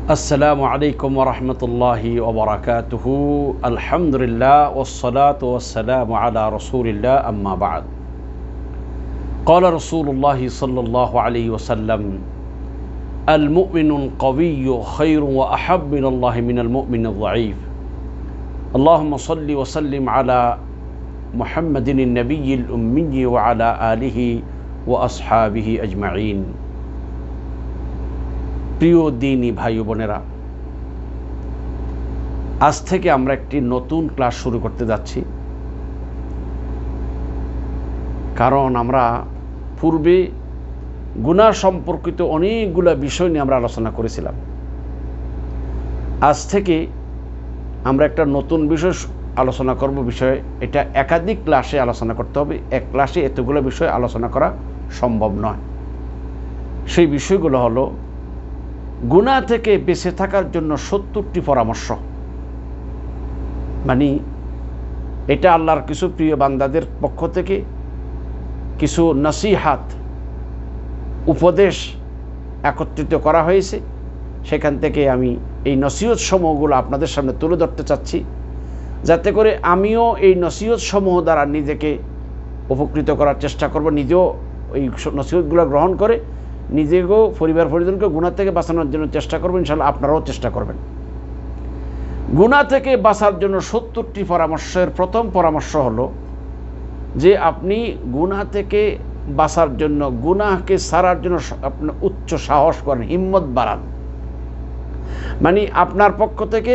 আসসালামু আলাইকুম ওয়া রাহমাতুল্লাহি ওয়া বারাকাতুহু। আলহামদুলিল্লাহ ওয়াসসালাতু ওয়াসসালামু আলা রাসূলিল্লাহ আম্মা বা'দ। ক্বালা রাসূলুল্লাহি সাল্লাল্লাহু আলাইহি ওয়াসাল্লাম আল মুমিনুল কাওয়িয়্যু খায়রুন ওয়া আহাব্বু ইলাল্লাহি মিনাল মুমিনিয যায়ীফ। আল্লাহুম্মা সাল্লি ওয়া সাল্লিম আলা মুহাম্মাদিন নাবিয়্যিল উম্মিয়্যি ওয়া আলা আলিহি ওয়া আসহাবিহি আজমাইন। প্রিয় দিনী ভাই ও বোনেরা, আজ থেকে আমরা একটি নতুন ক্লাস শুরু করতে যাচ্ছি। কারণ আমরা পূর্বে গুনাহ সম্পর্কিত অনেকগুলো বিষয় নিয়ে আমরা আলোচনা করেছিলাম। আজ থেকে আমরা একটা নতুন বিষয় আলোচনা করব। বিষয় এটা একাধিক ক্লাসে আলোচনা করতে হবে, এক ক্লাসে এতগুলো বিষয় আলোচনা করা সম্ভব নয়। সেই বিষয়গুলো হলো গুনাহ থেকে বেঁচে থাকার জন্য ৭০টি পরামর্শ। মানে এটা আল্লাহর কিছু প্রিয় বান্দাদের পক্ষ থেকে কিছু নসিহাত, উপদেশ একত্রিত করা হয়েছে। সেখান থেকে আমি এই নসিহত সমূহগুলো আপনাদের সামনে তুলে ধরতে চাচ্ছি, যাতে করে আমিও এই নসিহত সমূহ দ্বারা নিজেকে উপকৃত করার চেষ্টা করব, নিজেও এই নসিহতগুলো গ্রহণ করে নিজেকেও পরিবার পরিজনকে গুনাহ থেকে বাঁচানোর জন্য চেষ্টা করবেন। ইনশাআল্লাহ আপনারাও চেষ্টা করবেন। গুনাহ থেকে বাঁচার জন্য ৭০টি পরামর্শের প্রথম পরামর্শ হলো যে আপনি গুনাহ থেকে বাঁচার জন্য, গুনাহকে ছাড়ার জন্য আপনি উচ্চ সাহস করেন, হিম্মত বাড়ান। মানে আপনার পক্ষ থেকে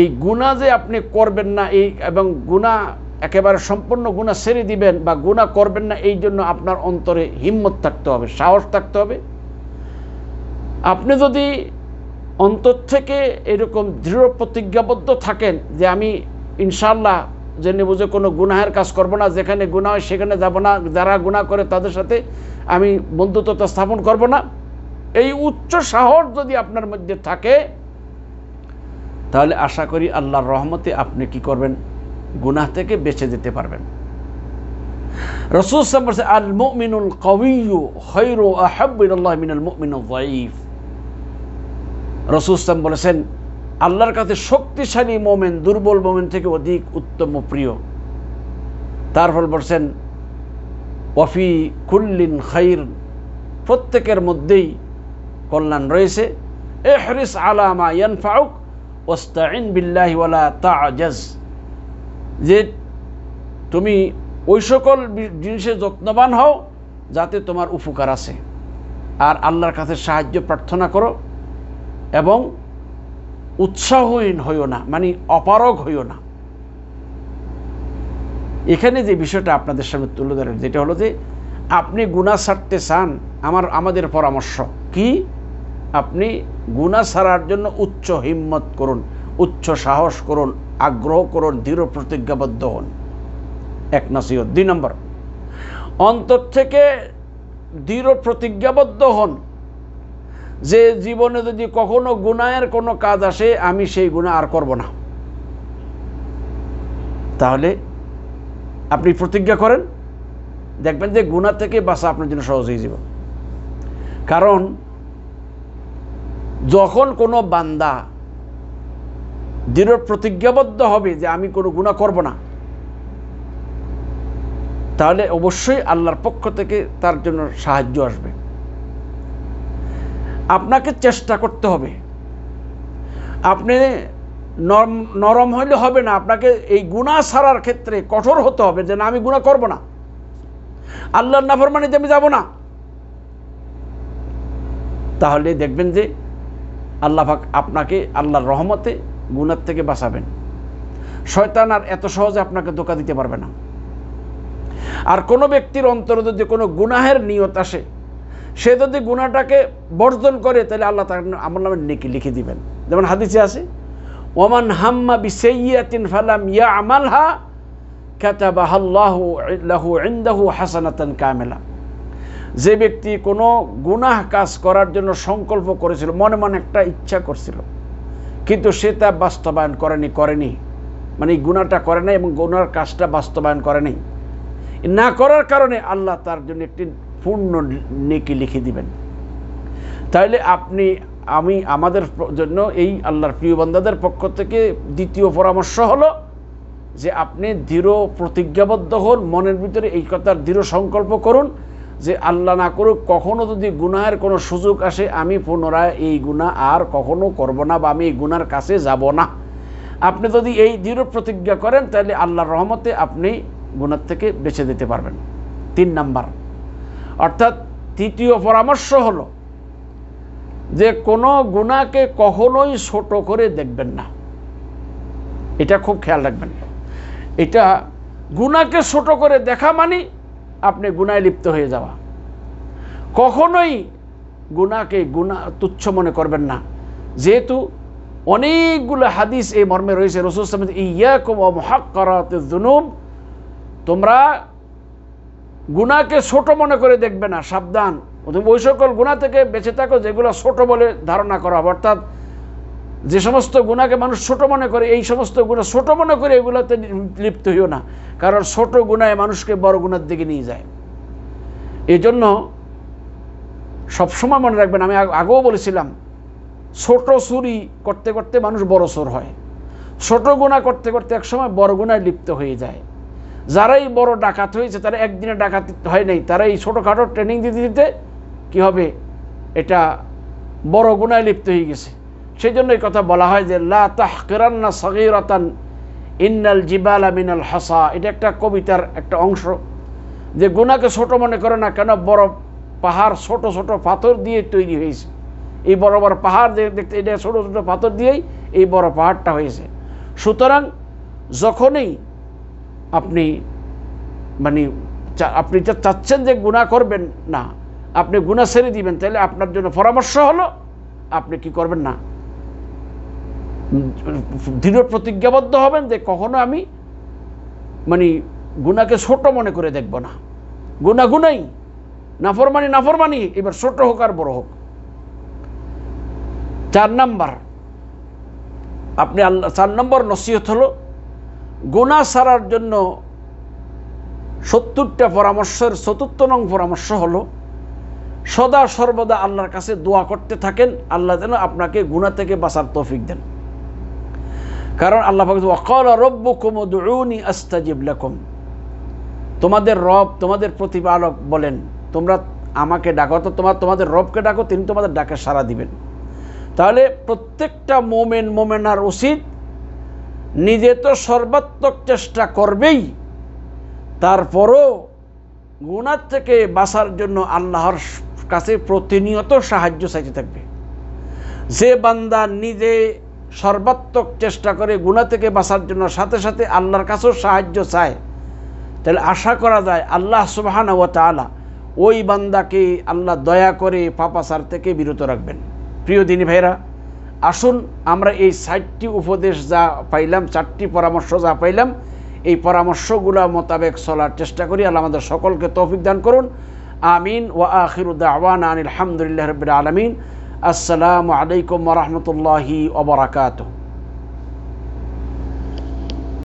এই গুনাহ যে আপনি করবেন না, এই এবং গুনাহ একেবারে সম্পূর্ণ গুনাহ ছেড়ে দিবেন বা গুনাহ করবেন না, এই জন্য আপনার অন্তরে হিম্মত থাকতে হবে, সাহস থাকতে হবে। আপনি যদি অন্তর থেকে এরকম দৃঢ় প্রতিজ্ঞাবদ্ধ থাকেন যে আমি ইনশাআল্লাহ জেনে বুঝে কোনো গুনাহের কাজ করব না, যেখানে গুনাহ হয় সেখানে যাব না, যারা গুনাহ করে তাদের সাথে আমি বন্ধুত্ব স্থাপন করব না, এই উচ্চ সাহস যদি আপনার মধ্যে থাকে, তাহলে আশা করি আল্লাহর রহমতে আপনি কি করবেন, গুনাহ থেকে বেঁচে যেতে পারবেন। রাসূল সাল্লাল্লাহু আলাইহি ওয়াসাল্লাম বলেছেন, আল মুমিনুল কাওয়িয়্যু খায়রুন ওয়া আহাব্বু ইলাল্লাহি মিনাল মুমিনিয যায়ীফ। রাসূল সাল্লাল্লাহু আলাইহি ওয়াসাল্লাম বলেছেন, আল্লাহর কাছে শক্তিশালী মুমিন দুর্বল মুমিন থেকে অধিক উত্তম ও প্রিয়। তারপর বলেছেন, ওয়া ফি কুল্লিন খায়র, প্রত্যেকের মধ্যেই কল্যাণ রয়েছে। ইহরিস আলা মা ইয়ানফাউক ওয়াস্তাইন বিল্লাহি ওয়ালা তা'জাজ, যে তুমি ওই সকল জিনিসে যত্নবান হও যাতে তোমার উপকার আছে, আর আল্লাহর কাছে সাহায্য প্রার্থনা করো এবং উৎসাহহীন হইও না, মানে অপারগ হইও না। এখানে যে বিষয়টা আপনাদের সামনে তুলে ধরেন, যেটা হলো যে আপনি গুনাহ ছাড়তে চান, আমাদের পরামর্শ কি, আপনি গুনাহ ছাড়ার জন্য উচ্চ হিম্মত করুন, উচ্চ সাহস করুন, আগ্রহ করুন, দৃঢ় প্রতিজ্ঞাবদ্ধ হন। এক নসিহত। ২ নম্বর, অন্তর থেকে দৃঢ় প্রতিজ্ঞাবদ্ধ হন যে জীবনে যদি কখনো গুনাহের কোনো কাজ আসে, আমি সেই গুনাহ আর করব না। তাহলে আপনি প্রতিজ্ঞা করেন, দেখবেন যে গুনাহ থেকে বাঁচা আপনার জন্য সহজ হয়ে যাবে। কারণ যখন কোনো বান্দা দৃঢ় প্রতিজ্ঞাবদ্ধ হবে যে আমি কোনো গুনাহ করব না, তাহলে অবশ্যই আল্লাহর পক্ষ থেকে তার জন্য সাহায্য আসবে। আপনাকে চেষ্টা করতে হবে। আপনি নরম হইলে হবে না, আপনাকে এই গুনাহ ছাড়ার ক্ষেত্রে কঠোর হতে হবে যে না, আমি গুনাহ করব না, আল্লাহর নাফরমানিতে আমি যাব না। তাহলে দেখবেন যে আল্লাহ পাক আপনাকে আল্লাহর রহমতে গুনাহ থেকে বাঁচাবেন। শয়তান আর এত সহজে আপনাকে ধোঁকা দিতে পারবে না। আর কোনো ব্যক্তির অন্তরে যদি কোনো গুনাহের নিয়ত আসে, সে যদি গুনাহটাকে বর্জন করে, তাহলে আল্লাহ তার আমলনামায় নেকি লিখে দিবেন। যেমন হাদিসে আছে, ওমান হাম্মা বিসাইয়্যাতিন ফালাম ইয়ামালহা কাতাবাহাল্লাহু লাহু ইনদাহু হাসানাতান কামিলা। যে ব্যক্তি কোনো গুনাহ কাজ করার জন্য সংকল্প করেছিল, মনে মনে একটা ইচ্ছা করছিল, কিন্তু সে তা বাস্তবায়ন করেনি, মানে এই গুনাহটা করে নাই এবং গুনাহর কাজটা বাস্তবায়ন করেনি, না করার কারণে আল্লাহ তার জন্য একটি পূর্ণ নেকি লিখে দিবেন। তাহলে আপনি আমাদের জন্য এই আল্লাহর প্রিয় বান্দাদের পক্ষ থেকে দ্বিতীয় পরামর্শ হলো যে আপনি দৃঢ় প্রতিজ্ঞাবদ্ধ হন, মনের ভিতরে এই কথার দৃঢ় সংকল্প করুন যে আল্লাহ না করুক কখনো যদি গুনাহের কোনো সুযোগ আসে আমি পুনরায় এই গুনাহ আর কখনো করব না বা আমি এই গুনার কাছে যাব না। আপনি যদি এই দৃঢ় প্রতিজ্ঞা করেন তাহলে আল্লাহর রহমতে আপনি গুনাহ থেকে বেঁচে যেতে পারবেন। 3 নাম্বার অর্থাৎ তৃতীয় পরামর্শ হলো যে কোনো গুনাহকে কখনোই ছোট করে দেখবেন না। এটা খুব খেয়াল রাখবেন। এটা গুনাহকে ছোট করে দেখা মানে আপনি গুনাহে লিপ্ত হয়ে যাওয়া। কখনোই গুনাহকে গুনাহ তুচ্ছ মনে করবেন না, যেহেতু অনেকগুলো হাদিস এই মর্মে রয়েছে। রাসূল সাল্লাল্লাহু আলাইহি ওয়াসাল্লাম ইয়াকুম ওয়া মুহাক্কারাতিয যুনুব, তোমরা গুনাহকে ছোট মনে করে দেখবে না, সাবধান। ওই সকল গুনাহ থেকে বেঁচে থাকো যেগুলো ছোট বলে ধারণা করা হবে। অর্থাৎ যে সমস্ত গুনাহকে মানুষ ছোট মনে করে, এই সমস্ত গুনাহ ছোট মনে করে এগুলোতে লিপ্ত হইও না, কারণ ছোট গুনাহে মানুষকে বড় গুনার দিকে নিয়ে যায়। এই জন্য সবসময় মনে রাখবেন, আমি আগেও বলেছিলাম, ছোট চুরি করতে করতে মানুষ বড় চোর হয়, ছোট গুনাহ করতে করতে একসময় বড় গুনায় লিপ্ত হয়ে যায়। যারাই বড় ডাকাত হয়েছে তারা একদিনে ডাকাত হয় নাই, তারা এই ছোটোখাটো ট্রেনিং দিতে দিতে কী হবে, এটা বড় গুনায় লিপ্ত হয়ে গেছে। সেই জন্য এই কথা বলা হয় যে লা তাহকিরান্না সগীরাতান ইন্নাল জিবালা মিনাল হাসা। এটা একটা কবিতার একটা অংশ, যে গুনাহকে ছোট মনে করে না, কেন বড় পাহাড় ছোট ছোট পাথর দিয়ে তৈরি হয়েছে। এই বড় বড় পাহাড় দেখতে এটা ছোট ছোট পাথর দিয়েই এই বড় পাহাড়টা হয়েছে। সুতরাং যখনই আপনি আপনি চাচ্ছেন যে গুনাহ করবেন না, আপনি গুনাহ ছেড়ে দিবেন, তাহলে আপনার জন্য পরামর্শ হলো আপনি কি করবেন না, দৃঢ় প্রতিজ্ঞাবদ্ধ হবেন যে কখনো আমি গুনাহকে ছোট মনে করে দেখব না। গুনাহ গুনাই, নাফরমানি নাফরমানি, এবার ছোট হোক আর বড় হোক। 4 নাম্বার আপনি 4 নম্বর নসিহত হলো গুনাহ ছাড়ার জন্য 70টা পরামর্শের 4র্থ নং পরামর্শ হলো সদা সর্বদা আল্লাহর কাছে দোয়া করতে থাকেন, আল্লাহ যেন আপনাকে গুনাহ থেকে বাঁচার তৌফিক দেন। কারণ আল্লাহ পাক ওয়াকালা রাব্বুকুম উদউনি আস্তাজিব লাকুম, তোমাদের রব, তোমাদের প্রতিপালক বলেন তোমরা আমাকে ডাকো, তো তোমাদের রবকে ডাকো, তিনি তোমাদের ডাকে সাড়া দিবেন। তাহলে প্রত্যেকটা মোমেন মোমেনার উচিত নিজে তো সর্বাত্মক চেষ্টা করবেই, তারপরও গুনাহ থেকে বাঁচার জন্য আল্লাহর কাছে প্রতিনিয়ত সাহায্য চাইতে থাকবে। যে বান্দা নিজে সর্বাত্মক চেষ্টা করে গুনাহ থেকে বাঁচার জন্য সাথে সাথে আল্লাহর কাছেও সাহায্য চায়, তাহলে আশা করা যায় আল্লাহ সুবহানাহু ওয়া তাআলা ওই বান্দাকে আল্লাহ দয়া করে পাপাচার থেকে বিরত রাখবেন। প্রিয় দিনী ভাইরা, আসুন আমরা এই 4টি উপদেশ যা পাইলাম, 4টি পরামর্শ যা পাইলাম, এই পরামর্শগুলো মোতাবেক চলার চেষ্টা করি। আল্লাহ আমাদের সকলকে তৌফিক দান করুন। আমিন। ওয়া আখিরু দাওয়ানা আনিল হামদুলিল্লাহি রাব্বিল আলামিন। আসসালামু আলাইকুম ওয়া রাহমাতুল্লাহি ওয়া বারাকাতুহু।